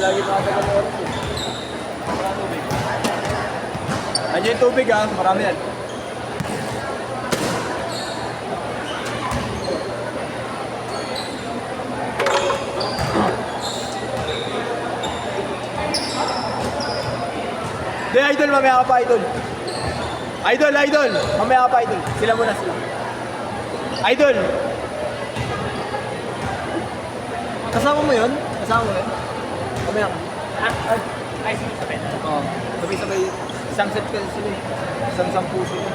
lagi nakatagal na oras. Nandiyan yung tubig ha, marami yan. Di, idol, mamaya ka pa, idol. Idol, mamaya ka pa, idol. Sila muna sila. Idol. Kasama mo yun? Mamaya ka. Ay, sabay na. Oo. Sabay-sabay. Isang set kasi sila eh. Isang puso yun.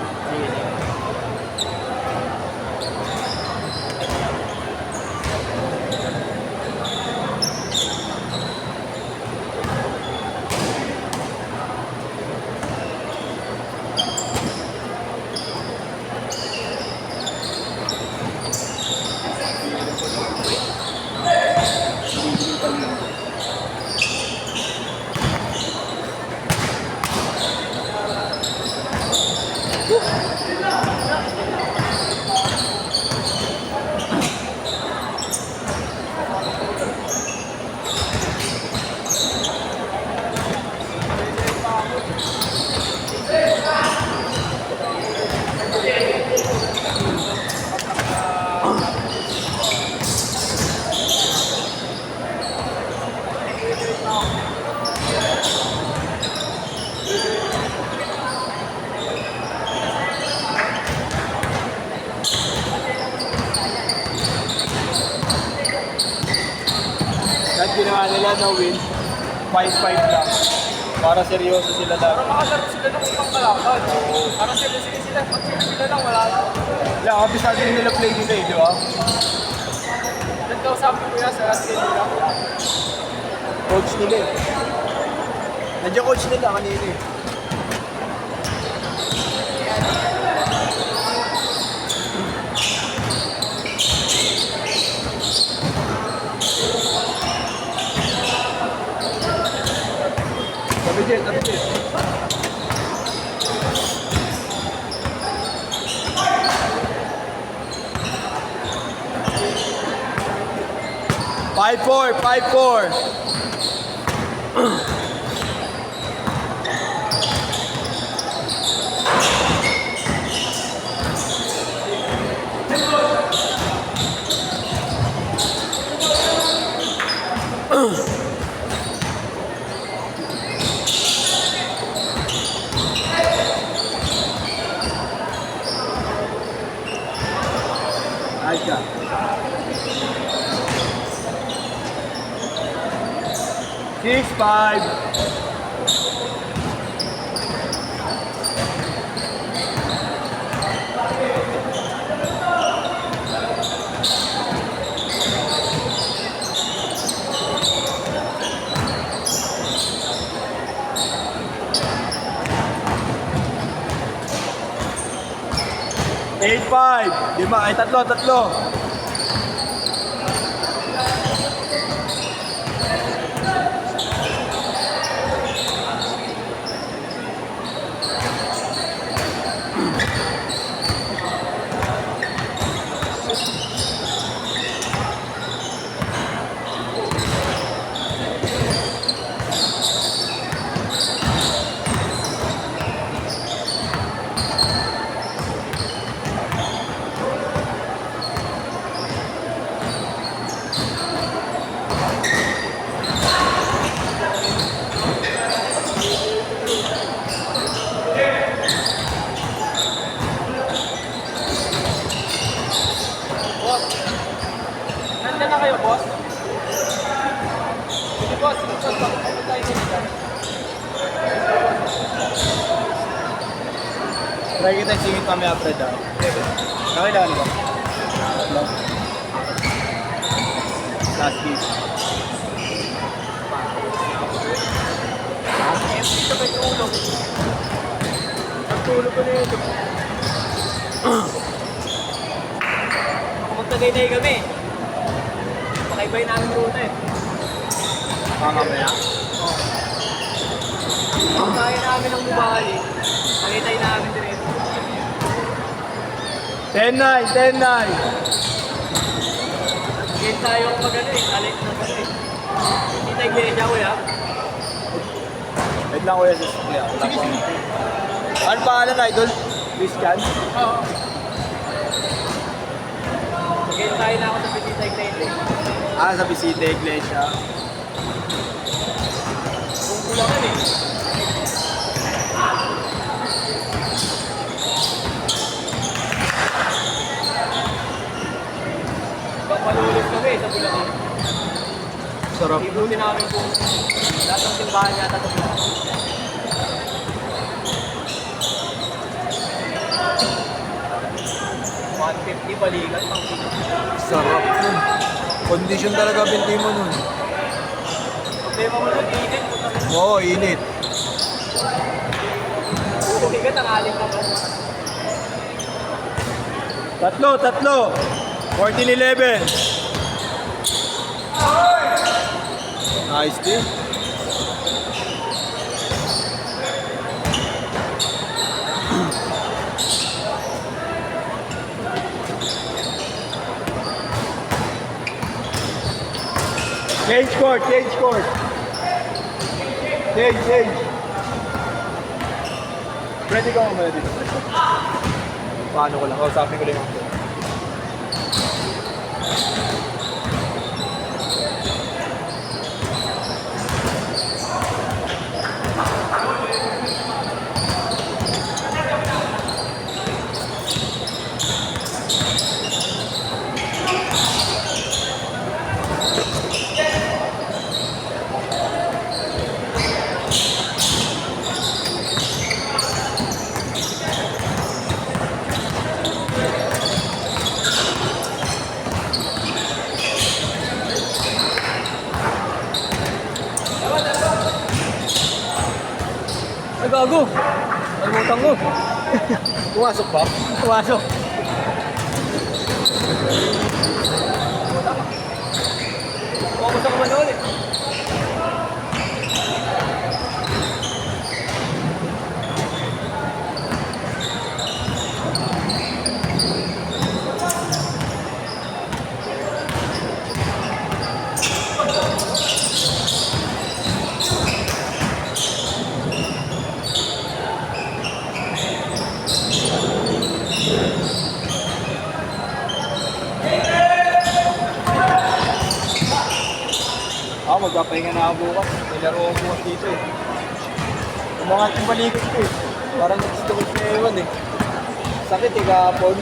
Kahit ginawa nila na win, 5-5 lang. Para seryoso sila lang. Para makalaro sila ng ibang kalaban. Para sila lang, wala na. Yeah, kabisado din nila play dito eh, di ba? Nagkausapin ko yan sa last game nila. Coach nila eh. Nandiyan coach nila kanina eh. Tabi din. 5-4. Nice job. 6-5. Eight, 5. Lima, ay tatlo. Nandiyan na kayo, boss? Sige, boss. Ano tayo nila? Try kita singit mamaya after that. Okay lang ba? Last piece. Empty ka ba yung ulong? Nagtulog ko na yun. Magtagay-tay kami. Pakaibay namin ruta eh. Mamaya. Pagkaya namin ang bubali. Pagkitay namin din ito. 10-9. Game tayo mag-ano eh. Alit na gano'n eh. Hindi tayo Iglesia, kuya. Wait lang kuya, sus. Sige, sige. Ano pangalan, idol? Christian? Oo. Mag-ensayo na ako sa Petita Iglesia. Ah, sa Visita Iglesia. Kung kulangan eh. Papalulit kami sa Bulacan. Sarap. Ibutin namin kung lahat ng simbahan yata sa Bulacan. $150 balikan, pang Sarap nun. Condition talaga binti mo nun. problema mo nun, init. Oo, init. Bigat ang aling na ba? Tatlo. 14-11. Nice din. Change court. Change. Ready ka mo dito. Paano ko lang? Kausapin ko lang ako. Ay, gago! Nalimutan ko. Pumasok ba? Pumasok. Focus ako man ulit. Ako, magpapahinga na ako bukas. May laro ako bukas dito eh. Umangat yung balikot ko eh. Parang nag-stomach na ewan eh. Sakit eh kahapon.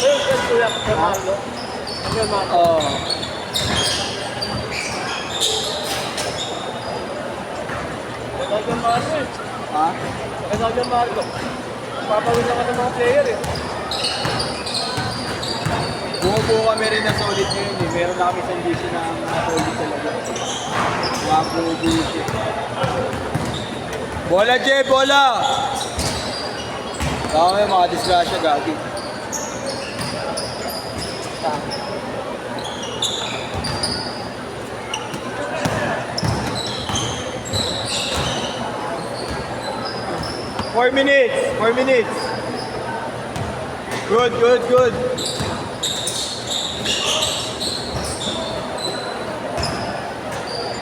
Ayun, yan kuya. Fernando. Ayun, mga Oo. Kailangan Marco eh. Ha? Kailangan Marco. Papawin na ka ng mga player eh. Bumubuo kami rin na solid ngayon eh. Meron na kami isang GC na solid talaga. Mga pro GC. Bola, Jay! Bola! Baka may mga disgrasya gagi. Four minutes. Good.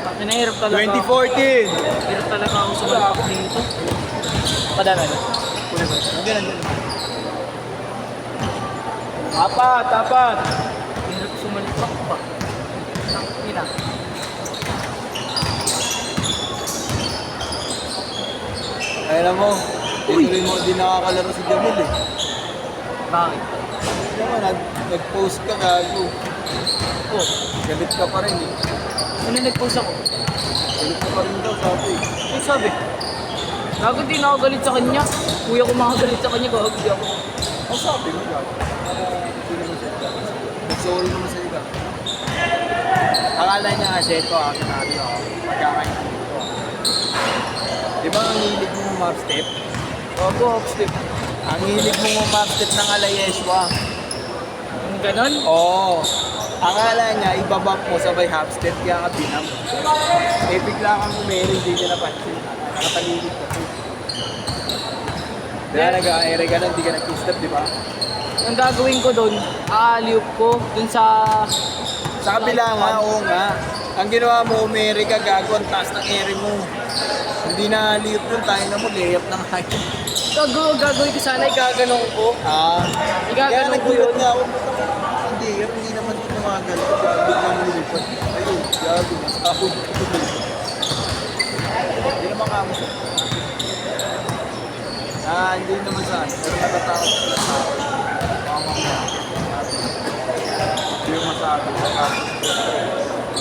Pati nahirap talaga. 2014. Hirap talaga ako sumalakot dito. Padala na. Nandiyan. Apat. Hirap sumalakot pa. Ina. Alam mo, tuloy mo din nakakalaro si Jamil eh. Bakit? Naman, nag-post ka gago. Oh, Galit ka pa rin eh. ano nag-post ako? Galit ka pa rin daw sabi. Ano sabi? Gago din ako galit sa kanya. Kuya ko makagalit sa kanya, gago di ako. Ang sabi mo gago. Nag-sorry naman sa iba. Akala niya kasi ito sinabi ako. Magkakain ko. Di ba ang hilig mo ng map step? Gago, upstep. Ang hilig mo ng map step ng Alayeshwa. Ang ganon? Oo. Akala niya, ibabak mo sabay half step kaya ka pinam. Eh bigla kang umeri, hindi niya napansin. Nakatalilig ka. Kaya nag-aere ka lang, hindi ka nag-step, di ba? Ang gagawin ko doon, aaliw ko dun sa... Sa kabila nga, oo nga. Ang ginawa mo, umere ka, gago, ang taas ng ere mo. Hindi na liyot yun, tayo na mo, layup na nga yun. Gagawin ko sana, igaganong ko. Kaya Igaganong ko nagulat yun. nga ako. Hindi naman ito kumagal. Biglang nilipad. Ayun, gago, masahod. Hindi naman kamo siya. Hindi naman saan. Pero natatakot sila sa ako. Hindi yung masabi.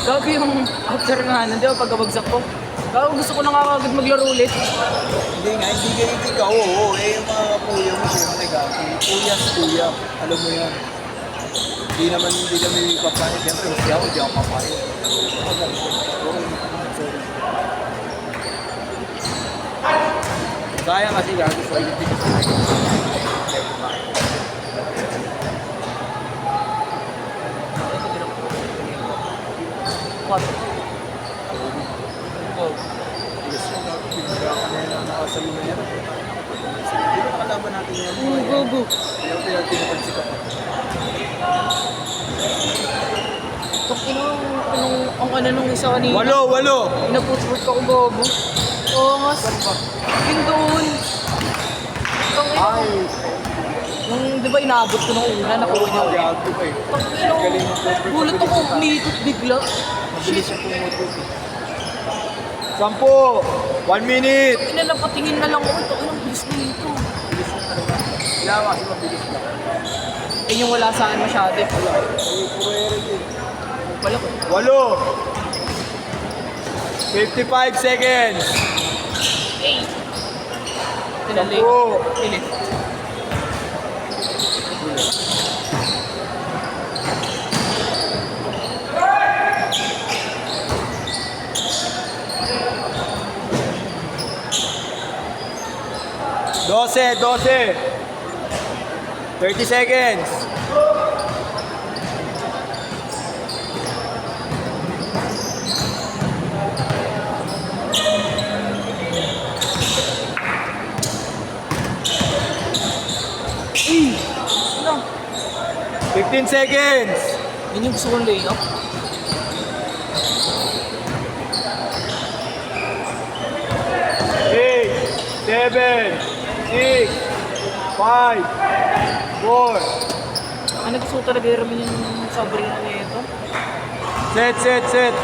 Gago yung after nga, di ba, pagkabagsak ko. Gago, gusto ko na nga agad maglaro ulit. Hindi nga, hindi kayo ikaw. Oo, yung mga kapuya mo, siyempre gago. Kuya. Alam mo yan. Hindi kami papahin. Siyempre, hindi ako papahin. Sayang kasi gago sa Philippines. What? Oh. Nakasali na yan. Hindi ba nakalaban natin yan? Go. Pero pinapansin ka pa. Ang ano nung isa kanina. Walo! Inapusput ko gago. Oo nga. Yun doon. Ay! Nung di ba inaabot ko nung una, nakuha niya. Gago pa eh. Galing mo po. Gulat ako, umiikot bigla. Mabilis yung pumutot eh. 10! 1 minute! Inalapatingin na lang ako. Ito, ang bilis na ito. Kailangan kasi mabilis lang. Eh yung wala saan masyado. Ay, puro ere din. Pala ko. 8! 55 seconds! Hey! Tinalay. Oo. Pilit. Dose! 30 seconds! Ano? 15 seconds! Yun yung gusto kong layup. 7, 6, 5, 4. Ano gusto ko talaga yung Sabrina nito? Set!